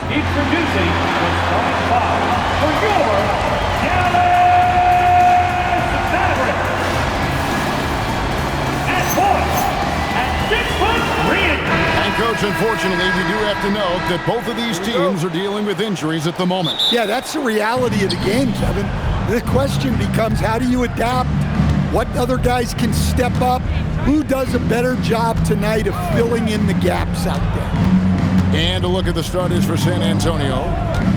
Introducing the starting five for your Dallas Mavericks. At point, at 6'3". And Coach, unfortunately, we do have to note that both of these teams are dealing with injuries at the moment. Yeah, that's the reality of the game, Kevin. The question becomes, how do you adapt? What other guys can step up? Who does a better job tonight of filling in the gaps out there? And a look at the starters for San Antonio.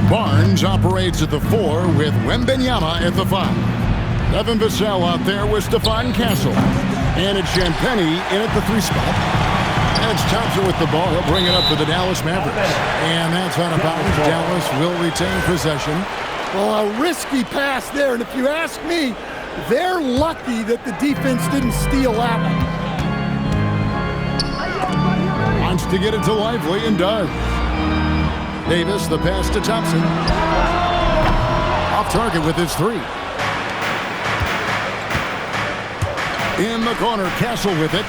Barnes operates at the 4 with Wembanyama at the 5. Devin Vassell out there with Stephon Castle. And it's Champagnie in at the 3 spot. That's Thompson with the ball. He'll bring it up for the Dallas Mavericks. And that's out of bounds. Dallas will retain possession. Well, a risky pass there. And if you ask me, they're lucky that the defense didn't steal that one. Wants to get it to Lively and does. Davis, the pass to Thompson. Off target with his 3. In the corner, Castle with it.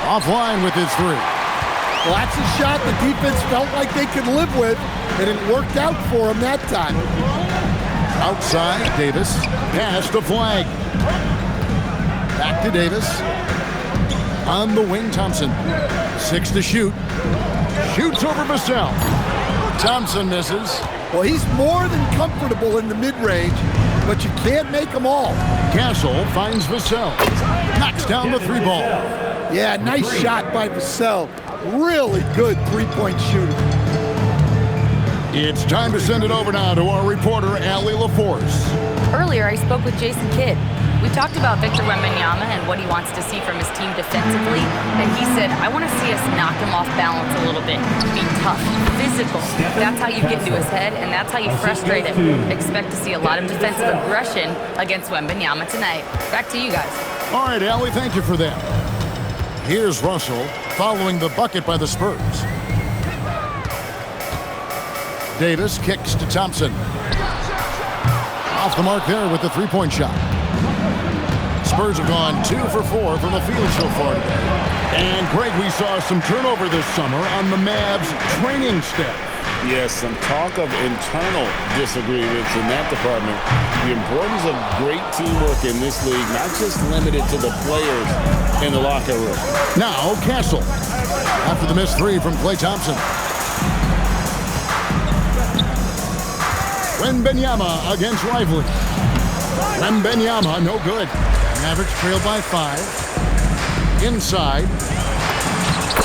Offline with his 3. Well, that's a shot the defense felt like they could live with, and it worked out for them that time. Outside, Davis. Pass to Flag. Back to Davis. On the wing, Thompson. 6 to shoot. Shoots over Vassell. Thompson misses. Well, he's more than comfortable in the mid-range, but you can't make them all. Castle finds Vassell. Knocks down the 3 ball. Yeah, nice shot by Vassell. Really good three-point shooter. It's time to send it over now to our reporter, Allie LaForce. Earlier, I spoke with Jason Kidd. We talked about Victor Wembanyama and what he wants to see from his team defensively, and he said, I want to see us knock him off balance a little bit, be tough, physical. That's how you get into his head, and that's how you frustrate him. Expect to see a lot of defensive aggression against Wembanyama tonight. Back to you guys. All right, Allie, thank you for that. Here's Russell following the bucket by the Spurs. Davis kicks to Thompson. Off the mark there with the 3-point shot. Spurs have gone 2 for 4 from the field so far today. And Greg, we saw some turnover this summer on the Mavs training staff. Yes, some talk of internal disagreements in that department. The importance of great teamwork in this league, not just limited to the players in the locker room. Now Castle after the missed 3 from Klay Thompson. Wembanyama against Lively. Wembanyama, no good. Mavericks trail by 5. Inside.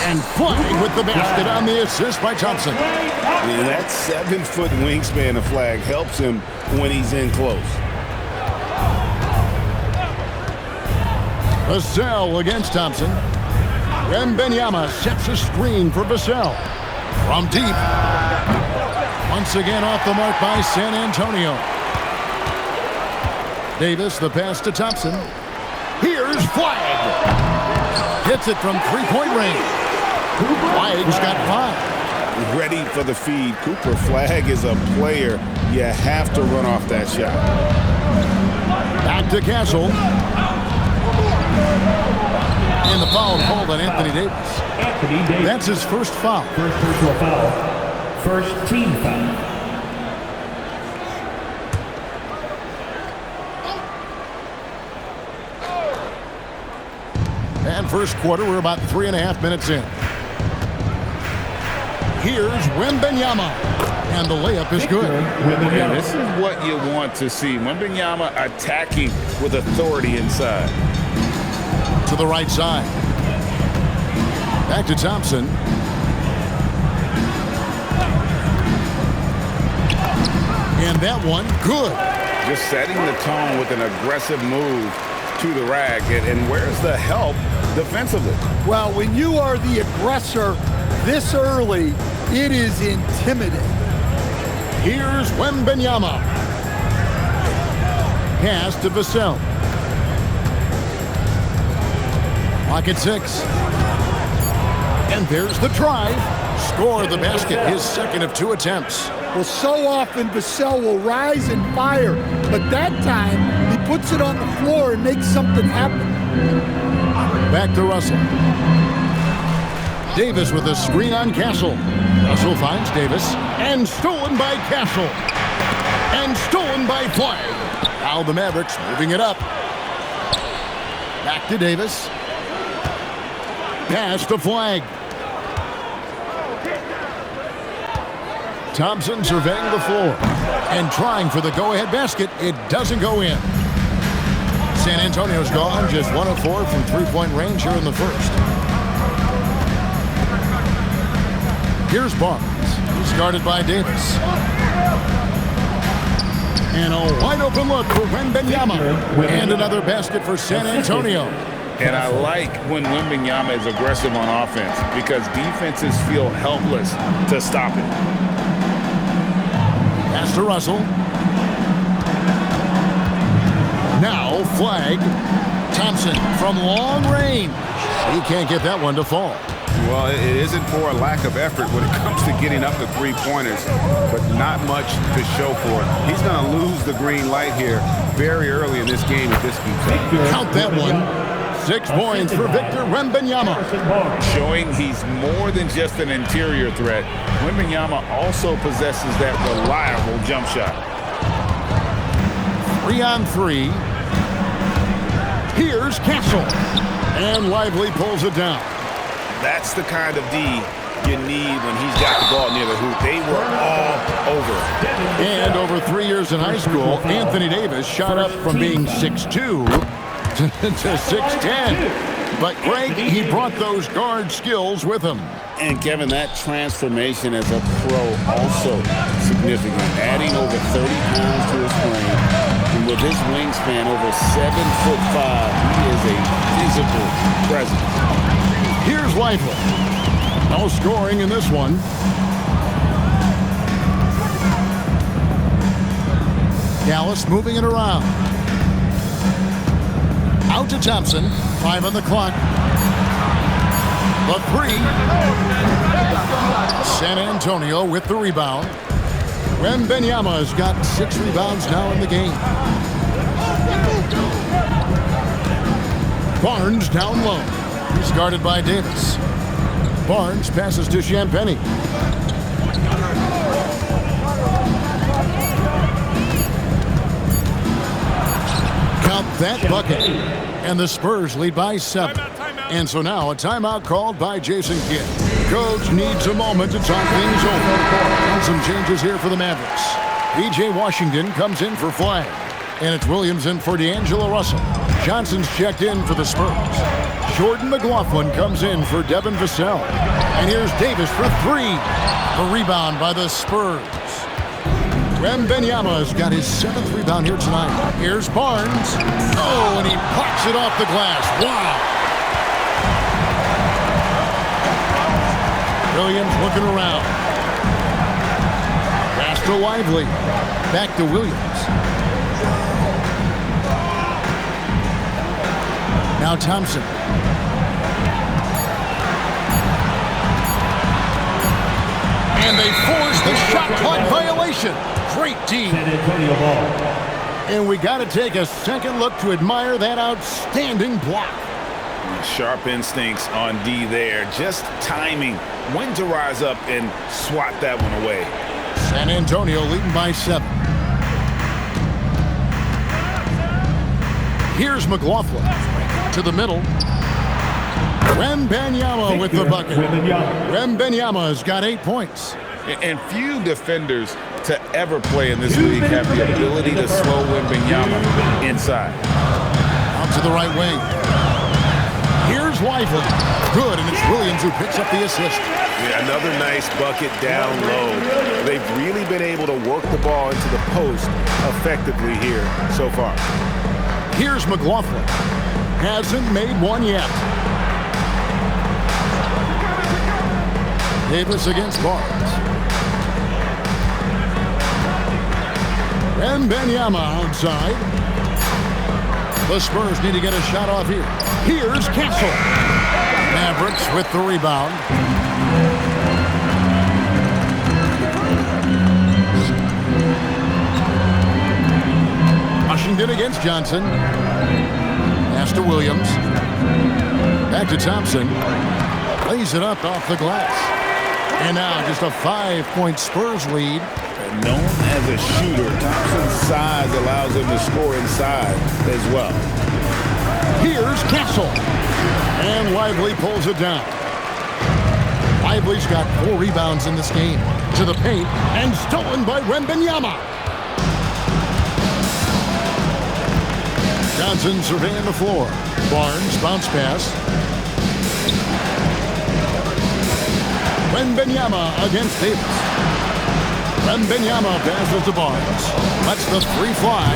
And Flag with the basket on the assist by Thompson. And that 7-foot wingspan of Flag helps him when he's in close. Vassell against Thompson. Wembanyama sets a screen for Vassell. From deep. Once again off the mark by San Antonio. Davis, the pass to Thompson. Here's Flag. Hits it from 3-point range. Flag's got 5. Ready for the feed. Cooper Flag is a player. You have to run off that shot. Back to Castle. And the foul called on Anthony Davis. That's his first foul. First personal foul. First team foul. And first quarter, we're about 3.5 minutes in. Here's Wembanyama. And the layup is good. And this is what you want to see. Wembanyama attacking with authority inside. To the right side. Back to Thompson. And that one, good. Just setting the tone with an aggressive move to the rack. And where's the help defensively? Well, when you are the aggressor this early, it is intimidating. Here's Wembanyama. Pass to Vassell. Pocket 6. And there's the drive. Score the basket, his second of 2 attempts. Well, so often Vassell will rise and fire, but that time he puts it on the floor and makes something happen. Back to Russell. Davis with a screen on Castle. Russell finds Davis. And stolen by Castle. And stolen by Flagg. Now the Mavericks moving it up. Back to Davis. Pass to Flagg. Thompson surveying the floor and trying for the go-ahead basket. It doesn't go in. San Antonio's gone just 1 of 4 from three-point range here in the first. Here's Barnes. He's guarded by Davis. And a wide-open look for Wembanyama. And another basket for San Antonio. And I like when Wembanyama is aggressive on offense because defenses feel helpless to stop it. Pass to Russell. Now Flagg. Thompson from long range. He can't get that one to fall. Well, it isn't for a lack of effort when it comes to getting up the three-pointers, but not much to show for it. He's going to lose the green light here very early in this game if this keeps up. Count that one. 6 points for Victor Wembanyama. Showing he's more than just an interior threat. Wembanyama also possesses that reliable jump shot. 3 on 3. Here's Castle. And Lively pulls it down. That's the kind of D you need when he's got the ball near the hoop. They were all over it. And over 3 years in high school, Anthony Davis shot up from being 6'2" to 6'10". But Greg, he brought those guard skills with him. And Kevin, that transformation as a pro also significant. Adding over 30 pounds to his frame. And with his wingspan over 7'5", he is a physical presence. Here's Lively. No scoring in this one. Dallas moving it around. Out to Thompson. 5 on the clock. The 3. San Antonio with the rebound. Wembanyama has got 6 rebounds now in the game. Barnes down low. He's guarded by Davis. Barnes passes to Champagnie. Count that bucket. And the Spurs lead by 7. And so now a timeout called by Jason Kidd. Coach needs a moment to talk things over. And some changes here for the Mavericks. P.J. Washington comes in for Flagg. And it's Williams in for D'Angelo Russell. Johnson's checked in for the Spurs. Jordan McLaughlin comes in for Devin Vassell. And here's Davis for 3. A rebound by the Spurs. Wembanyama's got his 7th rebound here tonight. Here's Barnes. Oh, and he pops it off the glass. Wow. Williams looking around. Pass to Lively. Back to Williams. Now Thompson. And they force the shot clock violation. Great team. San Antonio ball. And we got to take a second look to admire that outstanding block. Sharp instincts on D there. Just timing when to rise up and swat that one away. San Antonio leading by 7. Here's McLaughlin to the middle. Wembanyama with the bucket. Wembanyama's got 8 points. And few defenders to ever play in this league have the ability to slow Wembanyama inside. Out to the right wing. Here's Lively. Good, and it's Williams who picks up the assist. Yeah, another nice bucket down low. They've really been able to work the ball into the post effectively here so far. Here's McLaughlin. Hasn't made one yet. Davis against Barnes. Wembanyama outside. The Spurs need to get a shot off here. Here's Castle. Mavericks with the rebound. Washington against Johnson. Pass to Williams. Back to Thompson. Lays it up off the glass. And now just a 5-point Spurs lead. And known as a shooter, Thompson's size allows him to score inside as well. Here's Castle. And Lively pulls it down. Lively's got 4 rebounds in this game. To the paint and stolen by Wembanyama. Johnson surveying the floor. Barnes bounce pass. Wembanyama against Davis. Wembanyama passes to Barnes. Lets the 3 fly.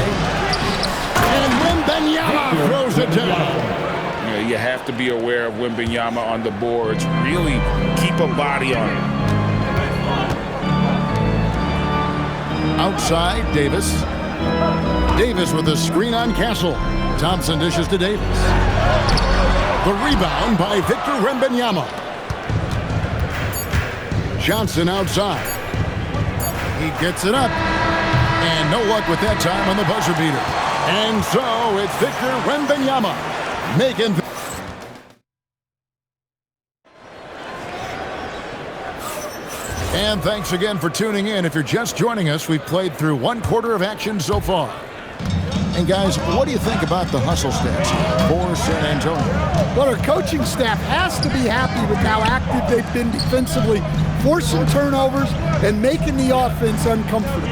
And Wembanyama throws it down. You have to be aware of Wembanyama on the boards. Really keep a body on him. Outside, Davis. Davis with a screen on Castle. Thompson dishes to Davis. The rebound by Victor Wembanyama. Johnson outside. He gets it up. And no luck with that time on the buzzer beater. And so it's Victor Wembanyama making... And thanks again for tuning in. If you're just joining us, we've played through 1 quarter of action so far. And guys, what do you think about the hustle stats for San Antonio? Well, our coaching staff has to be happy with how active they've been defensively, forcing turnovers and making the offense uncomfortable.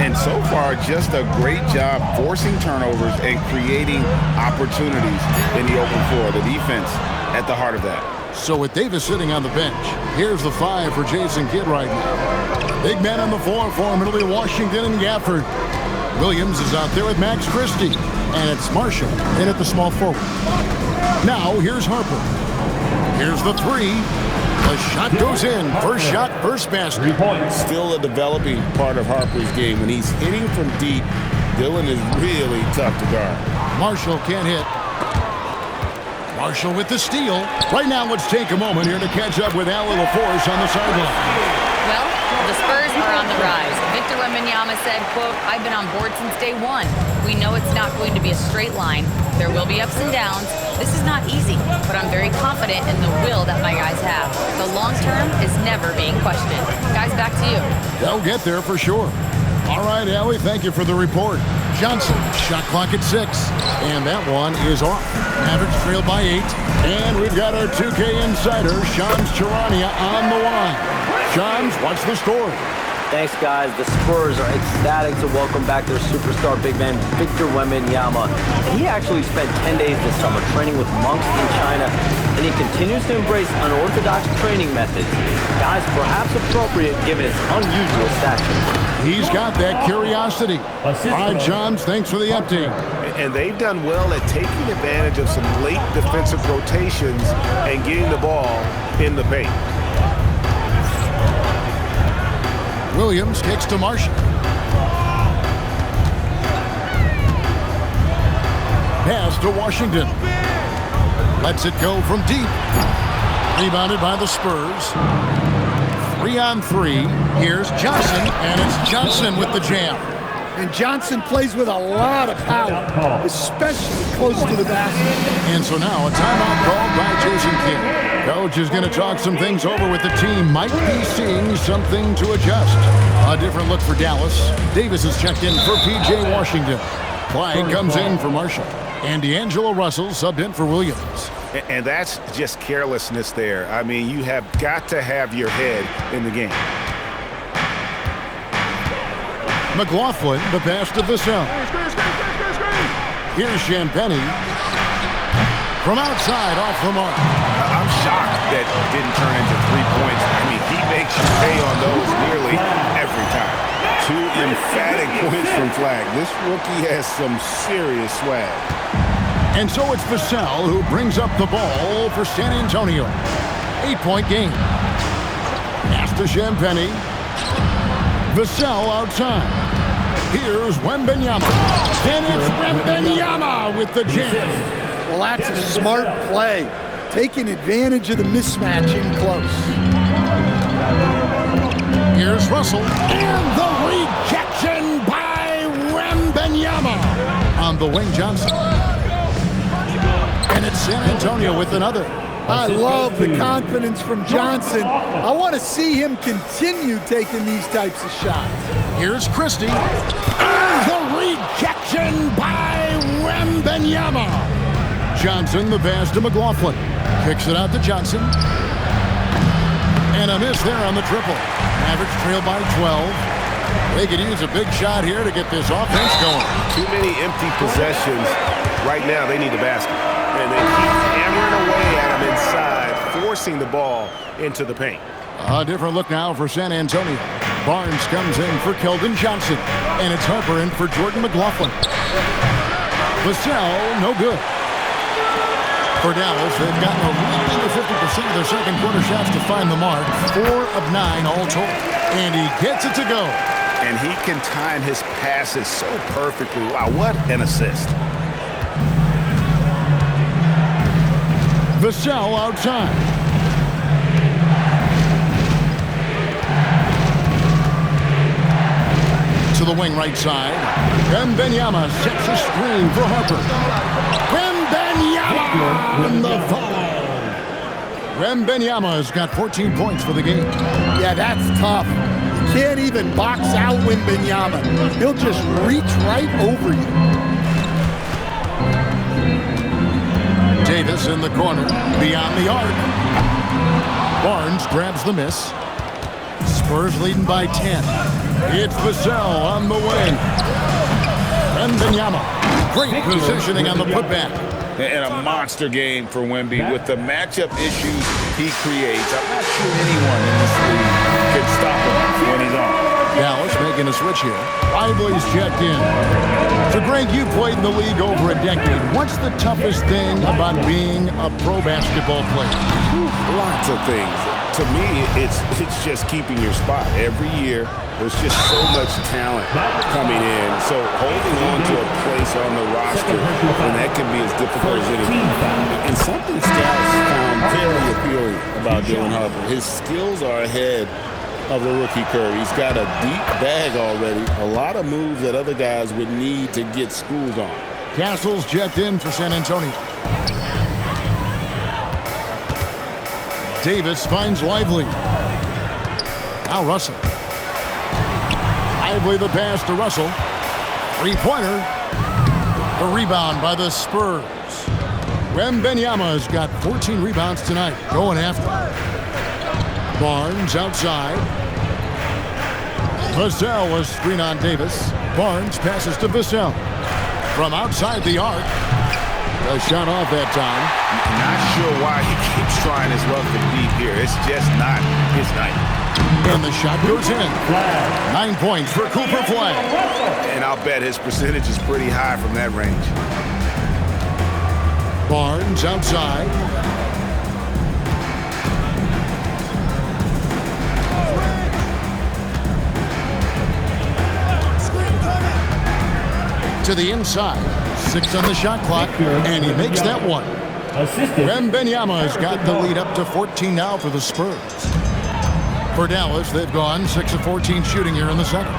And so far, just a great job forcing turnovers and creating opportunities in the open floor. The defense at the heart of that. So with Davis sitting on the bench, here's the 5 for Jason Kidd right now. Big man on the floor for him. It'll be Washington and Gafford. Williams is out there with Max Christie. And it's Marshall in at the small forward. Now here's Harper. Here's the 3. The shot goes in. First shot, first basket. 3 points. Still a developing part of Harper's game. When he's hitting from deep, Dillon is really tough to guard. Marshall can't hit. Marshall with the steal. Right now, let's take a moment here to catch up with Allie LaForce on the sideline. Well, the Spurs are on the rise. Victor Wembanyama said, quote, "I've been on board since day one. We know it's not going to be a straight line. There will be ups and downs. This is not easy, but I'm very confident in the will that my guys have. The long term is never being questioned." Guys, back to you. They'll get there for sure. All right, Allie, thank you for the report. Johnson, shot clock at 6, and that one is off. Mavericks trailed by 8, and we've got our 2K insider, Shams Charania, on the line. Shams, what's the story? Thanks, guys. The Spurs are ecstatic to welcome back their superstar big man, Victor Wembanyama. He actually spent 10 days this summer training with monks in China, and he continues to embrace unorthodox training methods. Guys, perhaps appropriate given his unusual stature. He's got that curiosity. All right, Shams, thanks for the update. And they've done well at taking advantage of some late defensive rotations and getting the ball in the paint. Williams kicks to Marshall. Pass to Washington. Lets it go from deep. Rebounded by the Spurs. 3-on-3. Here's Johnson, and it's Johnson with the jam. And Johnson plays with a lot of power, especially close to the basket. And so now a timeout called by Jason Kidd. Coach is going to talk some things over with the team. Might be seeing something to adjust. A different look for Dallas. Davis is checked in for P.J. Washington. Clyde comes in for Marshall. And D'Angelo Russell subbed in for Williams. And that's just carelessness there. I mean, you have got to have your head in the game. McLaughlin, the pass to Vassell. Here's Champagnie. From outside, off the mark. I'm shocked that didn't turn into 3 points. I mean, he makes you pay on those nearly every time. 2 emphatic points from Flag. This rookie has some serious swag. And so it's Vassell who brings up the ball for San Antonio. 8-point game. Pass to Champagnie. Vassell outside. Here's Wembanyama. And it's Wembanyama with the jam. Well, that's a smart play, taking advantage of the mismatch in close. Here's Russell. And the rejection by Wembanyama on the wing. Johnson. And it's San Antonio with another. I love the confidence from Johnson. I want to see him continue taking these types of shots. Here's Christie. The rejection by Wembanyama. Johnson, the pass to McLaughlin. Kicks it out to Johnson. And a miss there on the triple. Mavericks trail by 12. They could use a big shot here to get this offense going. Too many empty possessions. Right now, they need a basket. And they keep hammering away at him inside, forcing the ball into the paint. A different look now for San Antonio. Barnes comes in for Keldon Johnson. And it's Harper in for Jordan McLaughlin. Vassell, no good. For Dallas, they've gotten a little under 50% of their second quarter shots to find the mark. 4 of 9 all told. And he gets it to go. And he can time his passes so perfectly. Wow, what an assist. Vassell outside. To the wing right side. Wembanyama sets a screen for Harper. Wembanyama in the foul. Wembanyama's got 14 points for the game. Yeah, that's tough. You can't even box out Wembanyama. He'll just reach right over you. Davis in the corner, beyond the arc. Barnes grabs the miss. Spurs leading by 10. It's Vassell on the wing. Wembanyama, great positioning on the putback. And a monster game for Wemby with the matchup issues he creates. I'm not sure anyone in this league can stop him when he's on. Dallas making a switch here. Lively's checked in. So, Greg, you played in the league over a decade. What's the toughest thing about being a pro basketball player? Lots of things. To me, it's just keeping your spot. Every year, there's just so much talent coming in. So holding on to a place on the roster, and that can be as difficult as anything. And something Scouts found very appealing about Dylan Harper. His skills are ahead of the rookie curve. He's got a deep bag already. A lot of moves that other guys would need to get schooled on. Castle's checked in for San Antonio. Davis finds Lively. Now Russell. Lively the pass to Russell. Three-pointer. The rebound by the Spurs. Wembanyama's got 14 rebounds tonight. Going after. Barnes outside. Vassell was screen on Davis. Barnes passes to Vassell. From outside the arc. A shot off that time. Not sure why he keeps trying his luck from deep here. It's just not his night. And the shot goes in. 9 points for Cooper Flag. And I'll bet his percentage is pretty high from that range. Barnes outside. To the inside. 6 on the shot clock, and he makes that one. Wembanyama's got the lead up to 14 now for the Spurs. For Dallas, they've gone 6 of 14 shooting here in the second.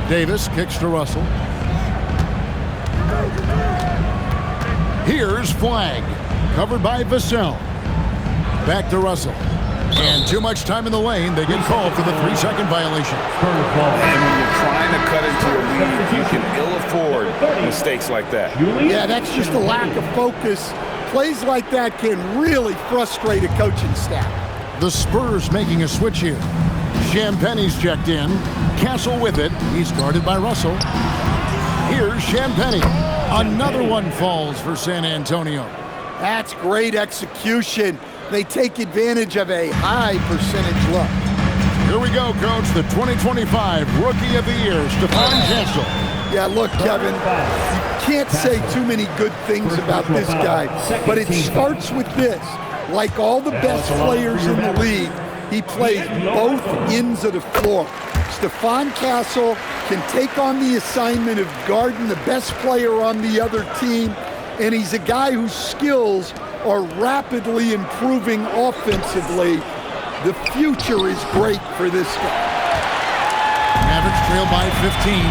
Davis kicks to Russell. Here's Flag, covered by Vassell. Back to Russell. And too much time in the lane. They get called for the 3-second violation. And when you're trying to cut into a lead, you can ill afford mistakes like that. Yeah, that's just a lack of focus. Plays like that can really frustrate a coaching staff. The Spurs making a switch here. Champagne's checked in. Castle with it. He's guarded by Russell. Here's Champagne. Another one falls for San Antonio. That's great execution. They take advantage of a high percentage look. Here we go, Coach. The 2025 Rookie of the Year, Stephon Castle. Yeah, look, Kevin, you can't say too many good things about this guy, but it starts with this. Like all the best players in the league, he plays both ends of the floor. Stephon Castle can take on the assignment of guarding the best player on the other team, and he's a guy whose skills are rapidly improving offensively. The future is great for this guy. Mavericks trail by 15.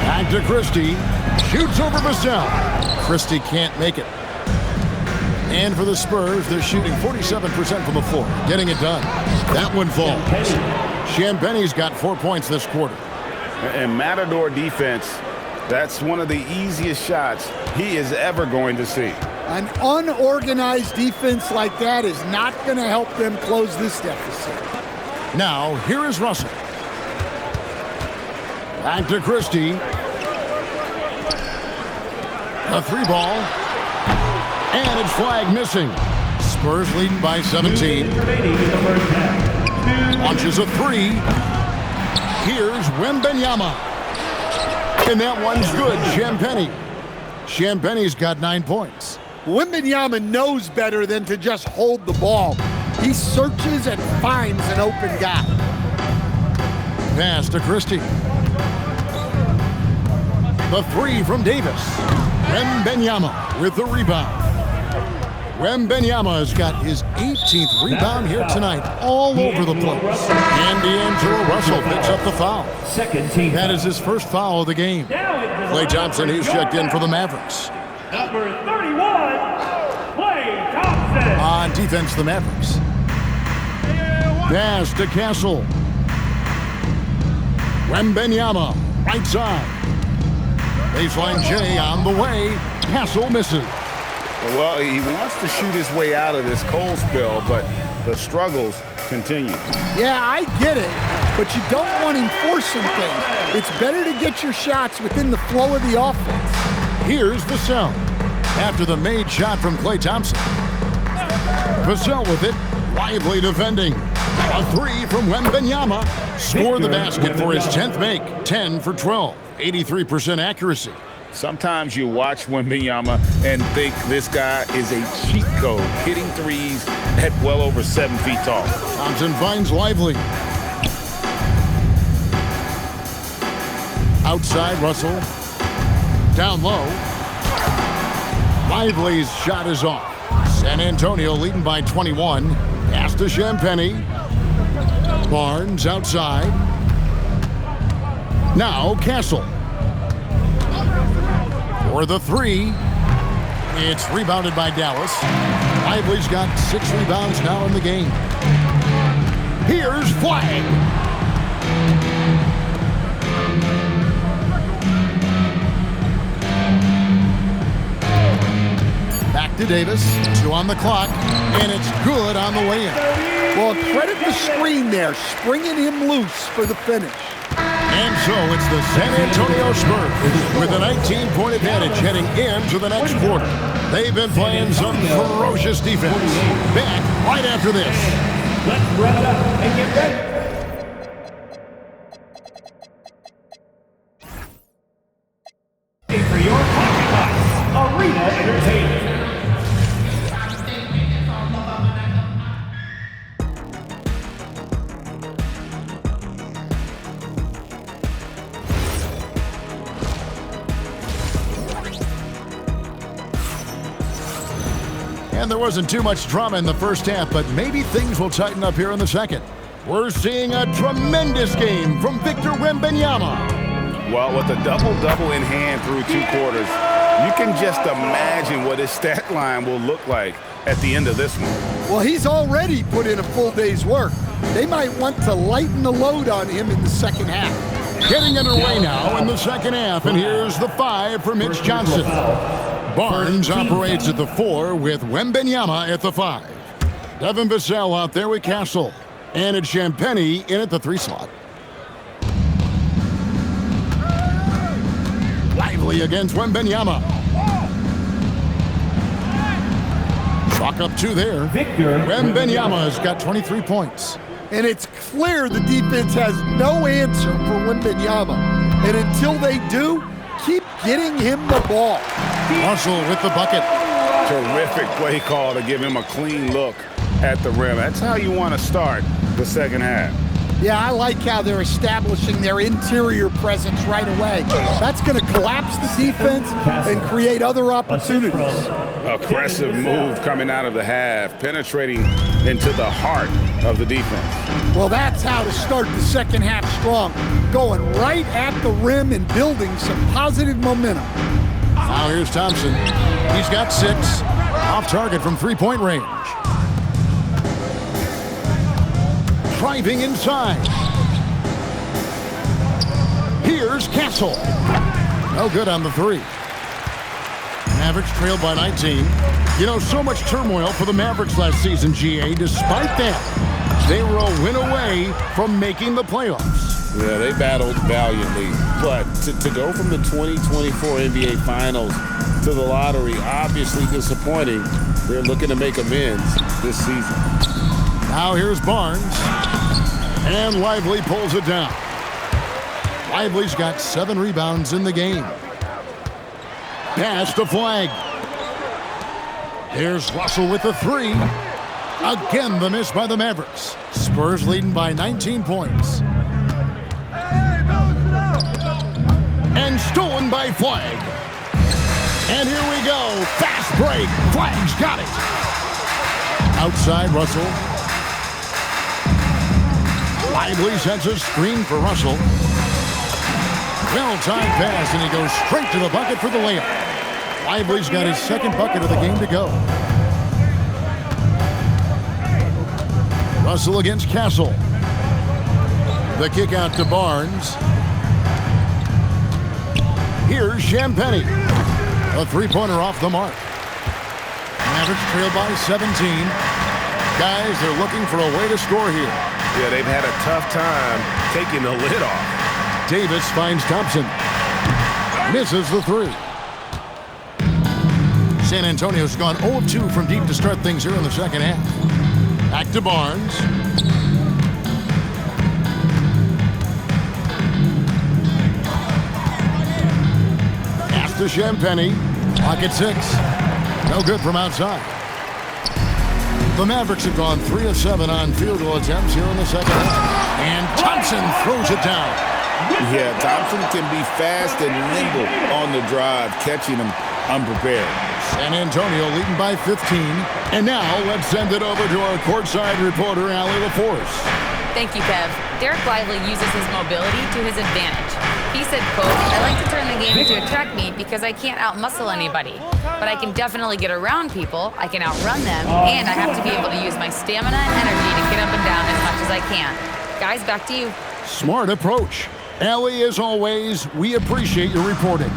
Back to Christie. Shoots over Vassell. Christie can't make it. And for the Spurs, they're shooting 47% from the floor, getting it done. That one falls. Champagne's got 4 points this quarter. And Matador defense, that's one of the easiest shots he is ever going to see. An unorganized defense like that is not going to help them close this deficit. Now, here is Russell. Back to Christie. A 3-ball. And it's flag missing. Spurs leading by 17. Launches a 3. Here's Wembanyama. And that one's good. Champagne's got 9 points. Wembanyama knows better than to just hold the ball. He searches and finds an open guy. Pass to Christie. The 3 from Davis. Wembanyama with the rebound. Wembanyama has got his 18th rebound here tonight, all over the place. And D'Angelo Russell picks up the foul. Second team. That is his first foul of the game. Klay Thompson, he's checked in for the Mavericks. Number 31, Klay Thompson. On defense, the Mavericks. Pass to Castle. Wembanyama, right side. Baseline J on the way. Castle misses. Well, he wants to shoot his way out of this cold spell, but the struggles continue. Yeah, I get it, but you don't want him forcing things. It's better to get your shots within the flow of the offense. Here's Vassell after the made shot from Klay Thompson. Vassell with it, lively defending. A 3 from Wembanyama. Scored the basket for his 10th make. 10 for 12, 83% accuracy. Sometimes you watch Wembanyama and think this guy is a cheat code, hitting threes at well over 7 feet tall. Thompson finds Lively. Outside Russell. Down low. Lively's shot is off. San Antonio leading by 21. Pass to Champagnie. Barnes outside. Now Castle. For the 3. It's rebounded by Dallas. Lively's got 6 rebounds now in the game. Here's Flag. Back to Davis. 2 on the clock. And it's good on the way in. Well, credit the screen there, springing him loose for the finish. And so it's the San Antonio Spurs with a 19-point advantage heading into the next quarter. They've been playing some ferocious defense. Back right after this. Let's wrap it up and get ready. For your Pocket Box Arena Entertainment. And there wasn't too much drama in the first half, but maybe things will tighten up here in the second. We're seeing a tremendous game from Victor Wembanyama. Well, with a double-double in hand through 2 quarters, you can just imagine what his stat line will look like at the end of this one. Well, he's already put in a full day's work. They might want to lighten the load on him in the second half. Getting underway now in the second half, and here's the 5 for Mitch Johnson. Barnes operates at the 4 with Wembanyama at the 5. Devin Vassell out there with Castle. And it's Champagnie in at the 3 slot. Lively against Wembanyama. Chalk up 2 there. Victor Wembanyama has got 23 points. And it's clear the defense has no answer for Wembanyama. And until they do, keep getting him the ball. Russell with the bucket. Terrific play call to give him a clean look at the rim. That's how you want to start the second half. Yeah, I like how they're establishing their interior presence right away. That's going to collapse the defense and create other opportunities. Aggressive move coming out of the half, penetrating into the heart of the defense. Well, that's how to start the second half strong. Going right at the rim and building some positive momentum. Now here's Thompson. He's got 6. Off target from three-point range. Driving inside. Here's Castle. No good on the 3. Mavericks trailed by 19. You know, so much turmoil for the Mavericks last season, GA. Despite that, they were a win away from making the playoffs. Yeah, they battled valiantly. But to go from the 2024 NBA Finals to the lottery, obviously disappointing. They're looking to make amends this season. Now here's Barnes. And Lively pulls it down. Lively's got 7 rebounds in the game. Pass to Flag. Here's Russell with the 3. Again, the miss by the Mavericks. Spurs leading by 19 points. And stolen by Flag. And here we go. Fast break. Flag's got it. Outside Russell. Lively sends a screen for Russell. Well-timed pass, and he goes straight to the bucket for the layup. Lively's got his second bucket of the game to go. Russell against Castle. The kick out to Barnes. Here's Champagnie. A three-pointer off the mark. Mavericks trail by 17. Guys, they're looking for a way to score here. Yeah, they've had a tough time taking the lid off. Davis finds Thompson. Misses the 3. San Antonio's gone 0 of 2 from deep to start things here in the second half. Back to Barnes. Pass to Champagnie. Clock at 6. No good from outside. The Mavericks have gone 3 of 7 on field goal attempts here in the second half. And Thompson throws it down. Yeah, Thompson can be fast and nimble on the drive, catching him unprepared. San Antonio leading by 15. And now let's send it over to our courtside reporter, Allie LaForce. Thank you, Kev. Derek Lively uses his mobility to his advantage. He said, quote, "I like to turn the game into a track meet because I can't out-muscle anybody. But I can definitely get around people, I can outrun them, and I have to be able to use my stamina and energy to get up and down as much as I can." Guys, back to you. Smart approach. Allie, as always, we appreciate your reporting.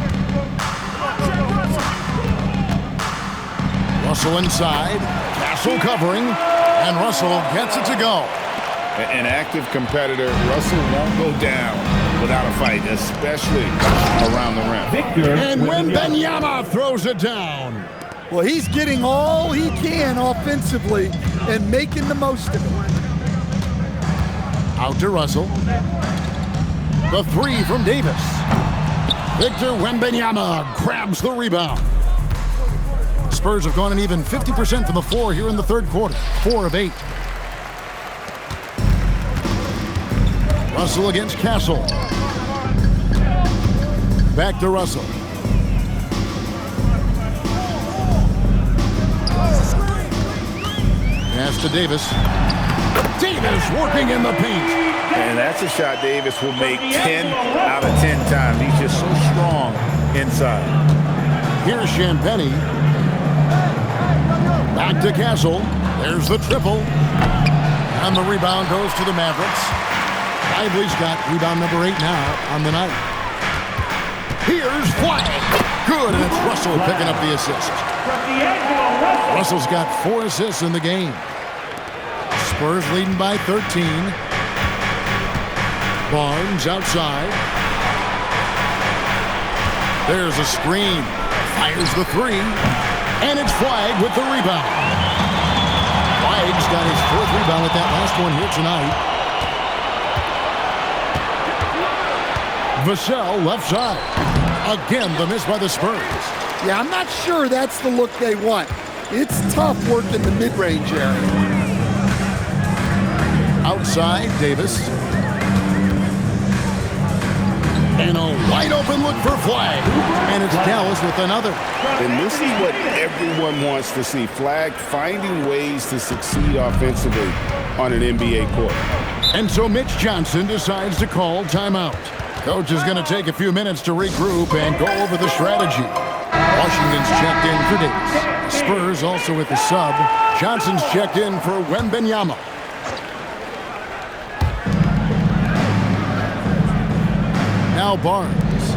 Russell inside. Castle covering. And Russell gets it to go. An active competitor, Russell won't go down without a fight, especially around the rim. Victor And Wembanyama. Wembanyama throws it down. Well, he's getting all he can offensively and making the most of it. Out to Russell. The 3 from Davis. Victor Wembanyama grabs the rebound. Spurs have gone an even 50% from the floor here in the third quarter. 4 of 8. Russell against Castle. Back to Russell. Pass to Davis. Davis working in the paint. And that's a shot Davis will make 10 out of 10 times. He's just so strong inside. Here's Champagnie. Back to Castle. There's the triple. And the rebound goes to the Mavericks. Lively's got rebound number 8 now on the night. Here's Flag. Good, and it's Russell picking up the assist. Russell's got 4 assists in the game. Spurs leading by 13. Barnes outside. There's a screen. Fires the 3. And it's Flag with the rebound. Flag's got his 4th rebound at that last one here tonight. Vassell left side. Again, the miss by the Spurs. Yeah, I'm not sure that's the look they want. It's tough working the mid-range area. Outside, Davis. And a wide open look for Flag. And it's Dallas with another. And this is what everyone wants to see. Flag finding ways to succeed offensively on an NBA court. And so Mitch Johnson decides to call timeout. Coach is going to take a few minutes to regroup and go over the strategy. Washington's checked in for Davis. Spurs also with the sub. Johnson's checked in for Wembanyama. Now Barnes,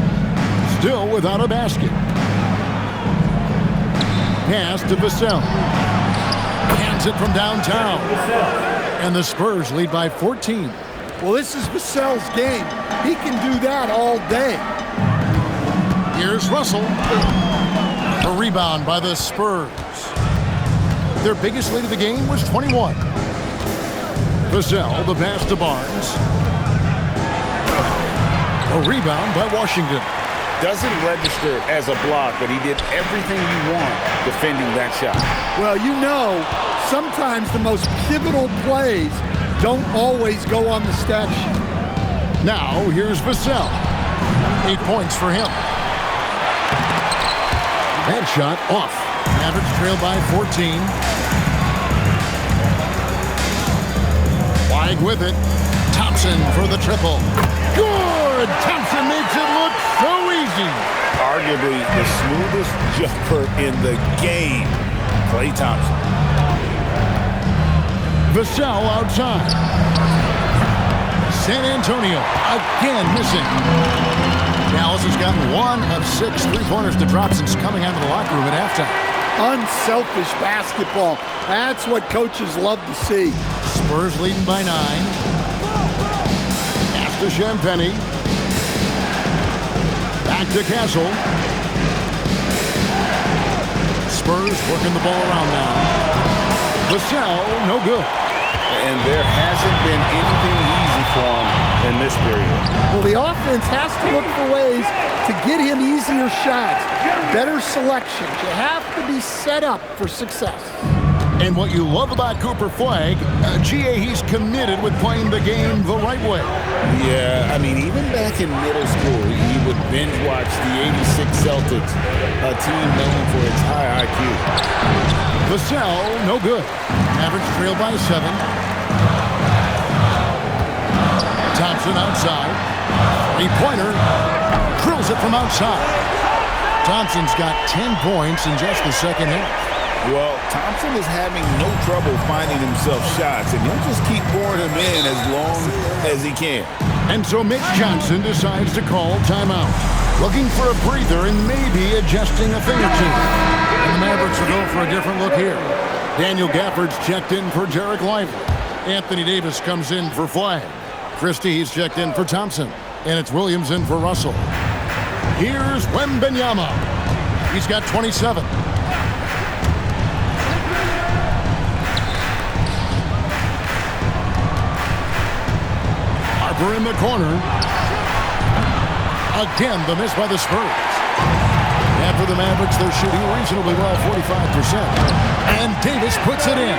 still without a basket. Pass to Vassell. Hands it from downtown. And the Spurs lead by 14. Well, this is Vassell's game. He can do that all day. Here's Russell. A rebound by the Spurs. Their biggest lead of the game was 21. Vassell, the pass to Barnes. A rebound by Washington. Doesn't register as a block, but he did everything you want defending that shot. Well, you know, sometimes the most pivotal plays don't always go on the stat sheet. Now, here's Vassell. 8 points for him. That shot off. Mavericks trail by 14. Wide with it. Thompson for the triple. Good! Thompson makes it look so easy. Arguably the smoothest jumper in the game. Klay Thompson. Vassell outside. San Antonio again missing. Dallas has gotten 1 of 6 3-pointers to drop since coming out of the locker room at halftime. Unselfish basketball. That's what coaches love to see. Spurs leading by 9. Pass to Champagnie. Back to Castle. Spurs working the ball around now. Vassell, no good. And there hasn't been anything easy for him in this period. Well, the offense has to look for ways to get him easier shots, better selections. You have to be set up for success. And what you love about Cooper Flagg, he's committed with playing the game the right way. Yeah, I mean, even back in middle school, he would binge watch the '86 Celtics, a team known for its high IQ. Vassell, no good. Mavericks trail by 7. Thompson outside. 3-pointer. Drills it from outside. Thompson's got 10 points in just the second half. Well, Thompson is having no trouble finding himself shots, and he'll just keep pouring them in as long as he can. And so Mitch Johnson decides to call timeout. Looking for a breather and maybe adjusting a thing or two. And the Mavericks will go for a different look here. Daniel Gafford's checked in for Derek Lively. Anthony Davis comes in for Flagg. Christie's checked in for Thompson. And it's Williams in for Russell. Here's Wembanyama. He's got 27. Harper in the corner. Again, the miss by the Spurs. And for the Mavericks, they're shooting reasonably well, 45%. And Davis puts it in.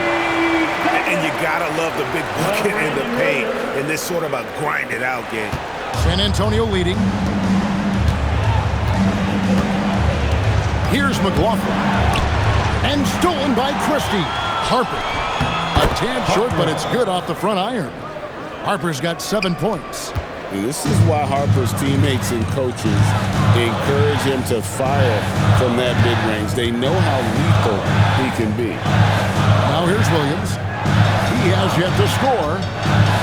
And you gotta love the big bucket in the paint in this sort of a grind-it-out game. San Antonio leading. Here's McLaughlin. And stolen by Christie. Harper. A tad short, but it's good off the front iron. Harper's got 7 points. This is why Harper's teammates and coaches encourage him to fire from that mid-range. They know how lethal he can be. Now here's Williams. He has yet to score.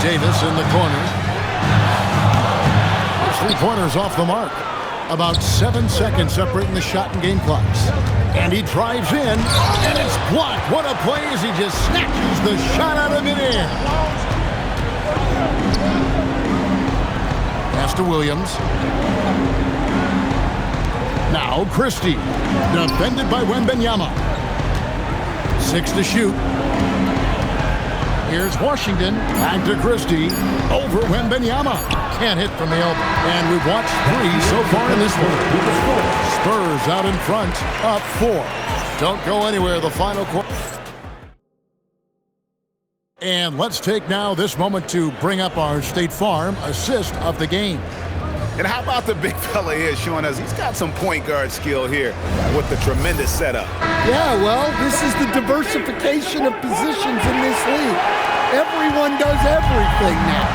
Davis in the corner. His 3-pointer's off the mark. About 7 seconds separating the shot and game clocks. And he drives in, and it's blocked. What a play as he just snatches the shot out of midair. Pass to Williams. Now Christie. Defended by Wembanyama. 6 to shoot. Here's Washington. Back to Christie. Over Wembanyama. Can't hit from the elbow. And we've watched 3 so far in this one. Spurs out in front. Up 4. Don't go anywhere. The final quarter. And let's take now this moment to bring up our State Farm assist of the game. And how about the big fella here showing us he's got some point guard skill here with the tremendous setup. Yeah, well, this is the diversification of positions in this league. Everyone does everything now.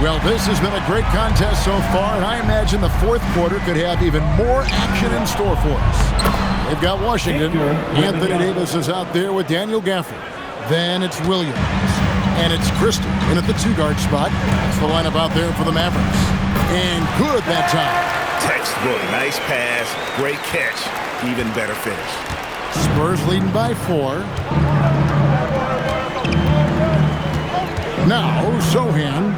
Well, this has been a great contest so far, and I imagine the fourth quarter could have even more action in store for us. They've got Washington. Anthony Davis is out there with Daniel Gafford. Then it's Williams. And it's Christie in at the two-guard spot. That's the lineup out there for the Mavericks. And good that time. Textbook. Nice pass. Great catch. Even better finish. Spurs leading by 4. Now, Sohan.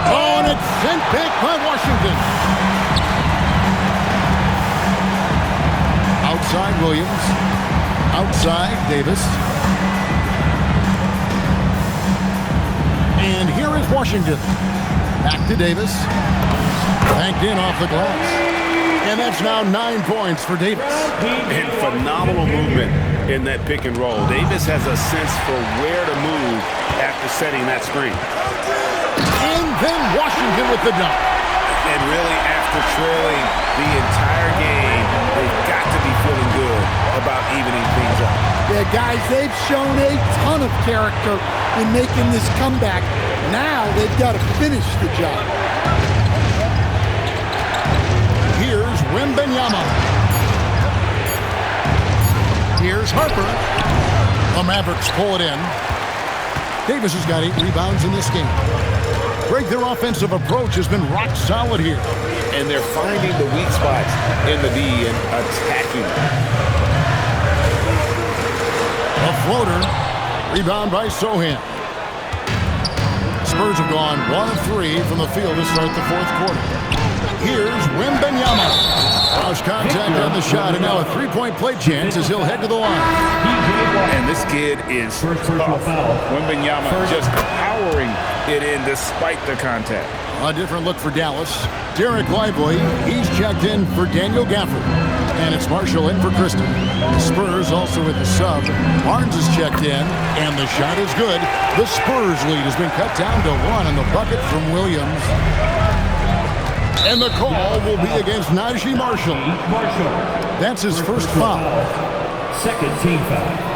Oh, and it's sent back by Washington. Outside Williams. Outside Davis. And here is Washington. Back to Davis. Banked in off the glass. And that's now 9 points for Davis. And phenomenal movement in that pick and roll. Davis has a sense for where to move after setting that screen. And then Washington with the dunk. And really, after trailing the entire game, they've got to be feeling good about evening things up. Yeah, guys, they've shown a ton of character in making this comeback. Now they've got to finish the job. Here's Wembanyama. Here's Harper. The Mavericks pull it in. Davis has got 8 rebounds in this game. Greg, their offensive approach has been rock solid here. And they're finding the weak spots in the D and attacking. A floater. Rebound by Sohan. Spurs have gone 1 of 3 from the field to start the fourth quarter. Here's Wembanyama. Cross contact on the shot, and now a 3-point play chance as he'll head to the line. And this kid is tough. Wembanyama just powering it in despite the contact. A different look for Dallas. Derek Lively, he's checked in for Daniel Gafford. And it's Marshall in for Christie. The Spurs also with the sub. Barnes is checked in, and the shot is good. The Spurs lead has been cut down to 1 on the bucket from Williams. And the call will be against Najee Marshall. That's his first foul. Second team foul.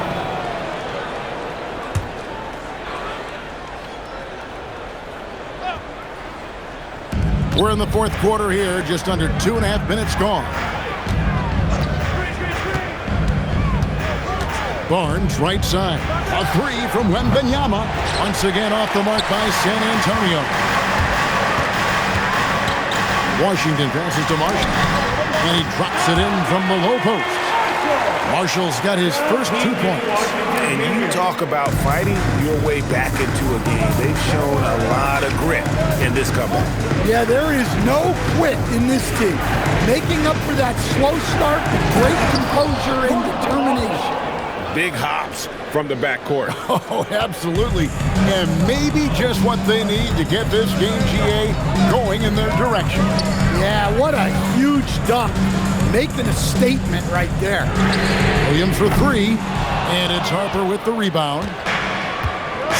We're in the fourth quarter here, just under 2.5 minutes gone. Barnes, right side. A 3 from Wembanyama. Once again off the mark by San Antonio. Washington passes to Marshall. And he drops it in from the low post. Marshall's got his first 2 points. And you talk about fighting your way back into a game. They've shown a lot of grit in this comeback. Yeah, there is no quit in this team. Making up for that slow start with great composure and determination. Big hops from the backcourt. Oh, absolutely. And maybe just what they need to get this game, GA, going in their direction. Yeah, what a huge dunk. Making a statement right there. Williams for 3. And it's Harper with the rebound.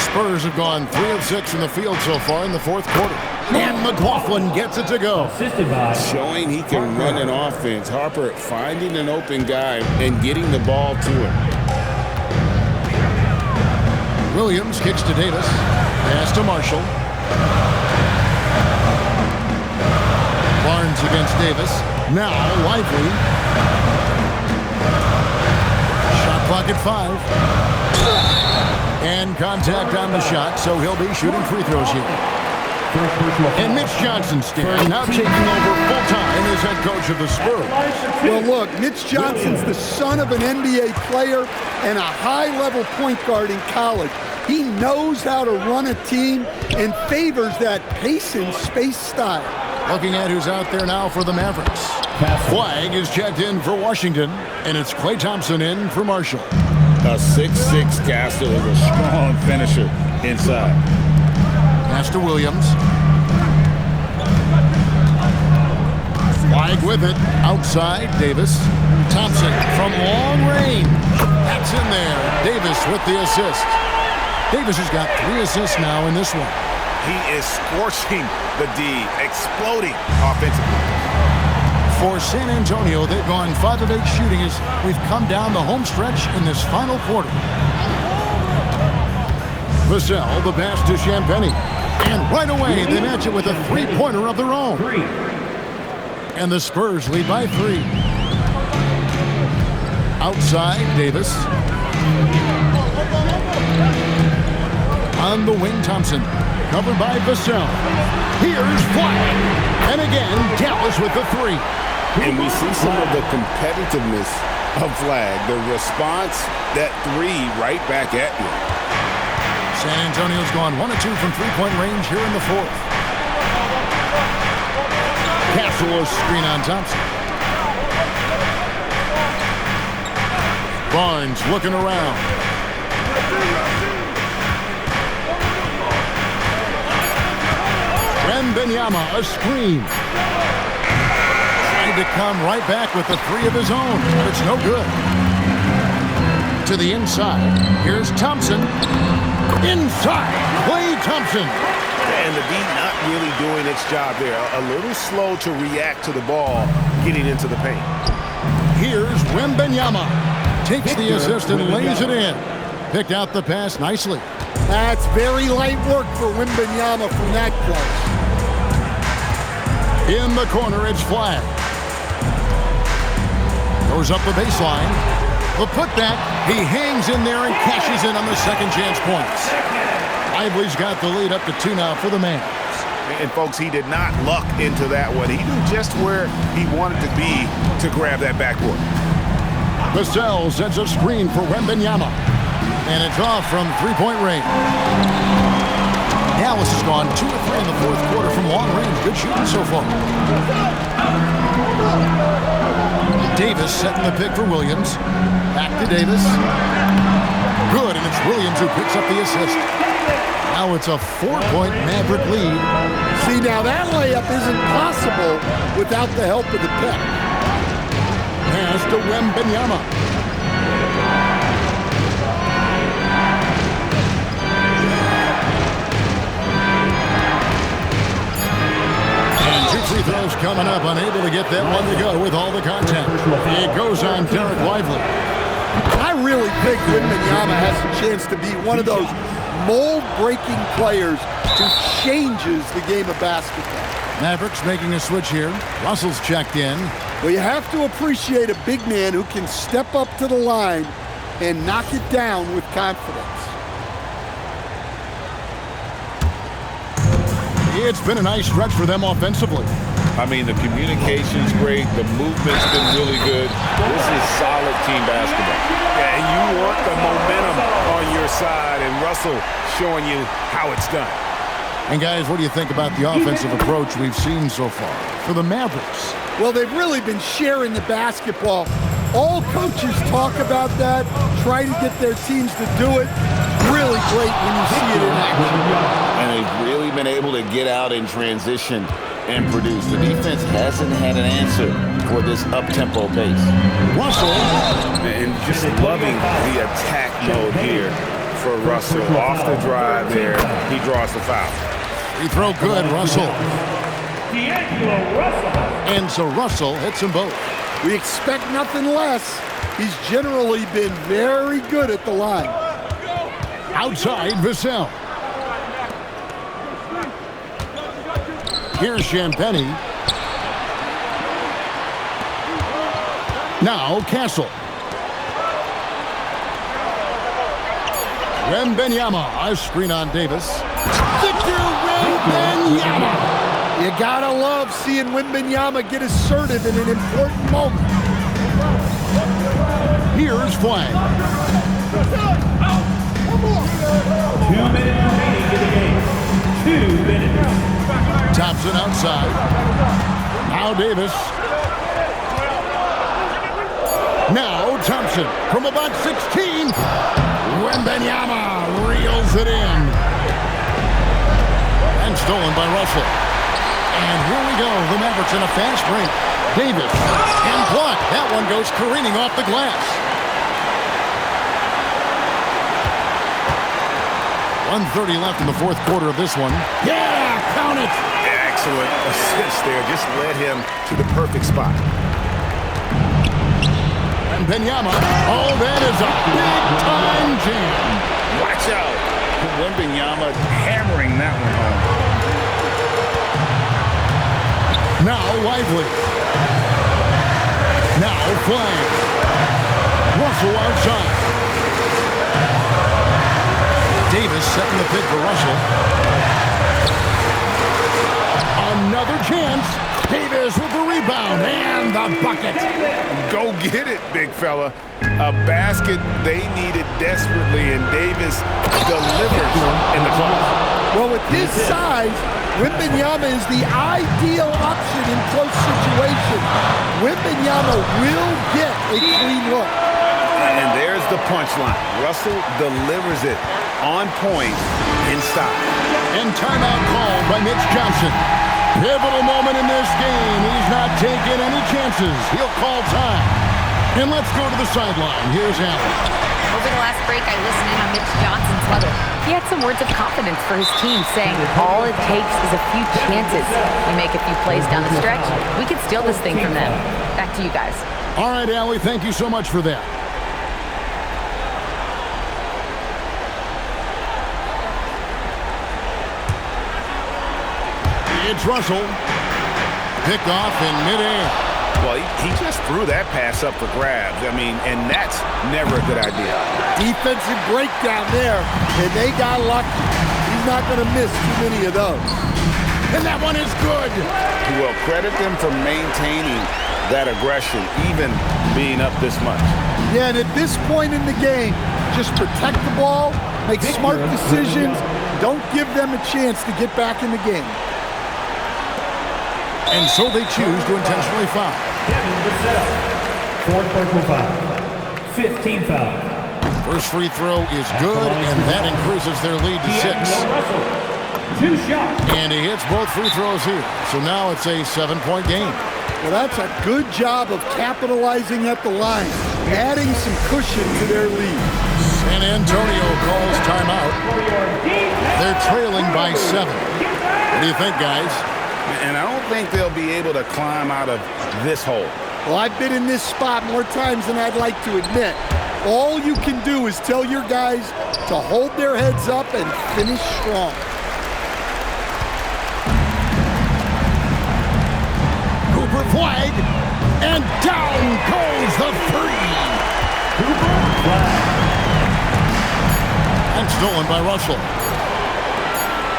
Spurs have gone 3 of 6 in the field so far in the fourth quarter. And McLaughlin gets it to go. Assisted by Showing he can run an offense. Harper finding an open guy and getting the ball to him. Williams kicks to Davis. Pass to Marshall. Barnes against Davis. Now Lively. Shot clock at 5. And contact on the shot, so he'll be shooting free throws here. And Mitch Johnson's stand now taking over full-time as head coach of the Spurs. Well, look, Mitch Johnson's the son of an NBA player and a high-level point guard in college. He knows how to run a team and favors that pace and space style. Looking at who's out there now for the Mavericks. Flag is checked in for Washington, and it's Klay Thompson in for Marshall. A 6'6" Castle is a strong finisher inside. Pass to Williams. Flag with it. Outside, Davis. Thompson from long range. That's in there. Davis with the assist. Davis has got 3 assists now in this one. He is scorching the D, exploding offensively. For San Antonio, they've gone 5 of 8 shooting as we've come down the home stretch in this final quarter. Vassell, the pass to Champagnie. And right away, they match it with a three-pointer of their own. And the Spurs lead by 3. Outside, Davis. On the wing, Thompson. Covered by Vassell. Here's Flag. And again, Dallas with the 3. And we see some of the competitiveness of Flag. The response, that 3 right back at you. San Antonio's gone 1 of 2 from three-point range here in the 4th. Castle will screen on Thompson. Barnes looking around. Wembanyama, a screen. Trying to come right back with the 3 of his own, but it's no good. To the inside. Here's Thompson. Inside, Klay Thompson. And the D not really doing its job there. A little slow to react to the ball getting into the paint. Here's Wembanyama. Takes the assist and lays it in. Picked out the pass nicely. That's very light work for Wembanyama from that place. In the corner, it's Flag. Goes up the baseline. The putback, he hangs in there and cashes in on the second chance points. Lively's got the lead up to 2 now for the Mavs. And folks, he did not luck into that one. He knew just where he wanted to be to grab that backboard. Vassell sets a screen for Wembanyama. And it's off from three-point range. Dallas has gone 2 of 3 in the 4th quarter from long range. Good shooting so far. Davis setting the pick for Williams. Back to Davis. Good, and it's Williams who picks up the assist. Now it's a 4-point Maverick lead. See, now that layup isn't possible without the help of the pick. Pass to Wembanyama. And 2 free throws coming up. Unable to get that one to go with all the content. It goes on Derek Lively. I really think Wembanyama has a chance to be one of those mold-breaking players who changes the game of basketball. Mavericks making a switch here. Russell's checked in. Well, you have to appreciate a big man who can step up to the line and knock it down with confidence. It's been a nice stretch for them offensively. I mean, the communication's great. The movement's been really good. This is solid team basketball. Yeah, and you want the momentum on your side, and Russell showing you how it's done. And guys, what do you think about the offensive approach we've seen so far for the Mavericks? Well, they've really been sharing the basketball. All coaches talk about that, try to get their teams to do it. Really great when you see it in action. And they've really been able to get out in transition and produce. The defense hasn't had an answer for this up-tempo pace. Russell. And just loving the attack mode here for Russell. Off the drive there, he draws the foul. Free throw good, Russell. D'Angelo Russell. And so Russell hits them both. We expect nothing less. He's generally been very good at the line. Outside, Vassell. Here's Champagnie. Now Castle. Wembanyama, a screen on Davis. Victor Wembanyama. You gotta love seeing Wembanyama get assertive in an important moment. Here's Flag. 2 minutes remaining in the game. 2 minutes. Thompson outside. Now Davis. Now Thompson from about 16. Wembanyama reels it in. And stolen by Russell. And here we go. The Mavericks in a fast break. Davis. And blocked. That one goes careening off the glass. 1:30 left in the 4th quarter of this one. Yeah, count it. Excellent assist there. Just led him to the perfect spot. And Wembanyama. Oh, that is a big-time jam. Watch out. Wembanyama hammering that one home. Now Lively. Now Flame. Russell outside. Davis setting the pick for Russell. Another chance. Davis with the rebound and the bucket. Go get it, big fella. A basket they needed desperately, and Davis delivers in the clutch. Well, with his size, Wembanyama is the ideal option in close situations. Wembanyama will get a clean look. And there's the punchline. Russell delivers it on point in style. And timeout called by Mitch Johnson. Pivotal moment in this game. He's not taking any chances. He'll call time. And let's go to the sideline. Here's Allen. Over the last break, I listened in on Mitch Johnson's huddle. He had some words of confidence for his team, saying all it takes is a few chances. We make a few plays down the stretch, we could steal this thing from them. Back to you guys. All right, Allie, thank you so much for that. It's Russell. Pick off in midair. Well, he just threw that pass up for grabs. I mean, and that's never a good idea. Defensive breakdown there, and they got lucky. He's not going to miss too many of those. And that one is good. Well, credit them for maintaining that aggression, even being up this much. Yeah, and at this point in the game, just protect the ball, make smart decisions, don't give them a chance to get back in the game. And so they choose to intentionally foul. Fourth personal foul. 15 foul. First free throw is good, and that increases their lead to 6. Two shots. And he hits both free throws here. So now it's a 7-point game. Well, that's a good job of capitalizing at the line, adding some cushion to their lead. San Antonio calls timeout. They're trailing by 7. What do you think, guys? And I don't think they'll be able to climb out of this hole. Well, I've been in this spot more times than I'd like to admit. All you can do is tell your guys to hold their heads up and finish strong. Cooper flag, and down goes the three. Cooper flag. And stolen by Russell.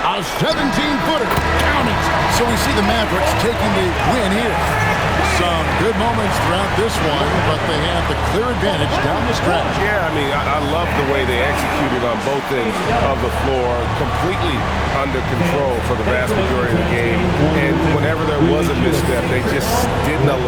A 17-footer. Count it. So we see the Mavericks taking the win here. Some good moments throughout this one, but they have the clear advantage down the stretch. Yeah, I mean, I love the way they executed on both ends of the floor, completely under control for the vast majority of the game. And whenever there was a misstep, they just didn't allow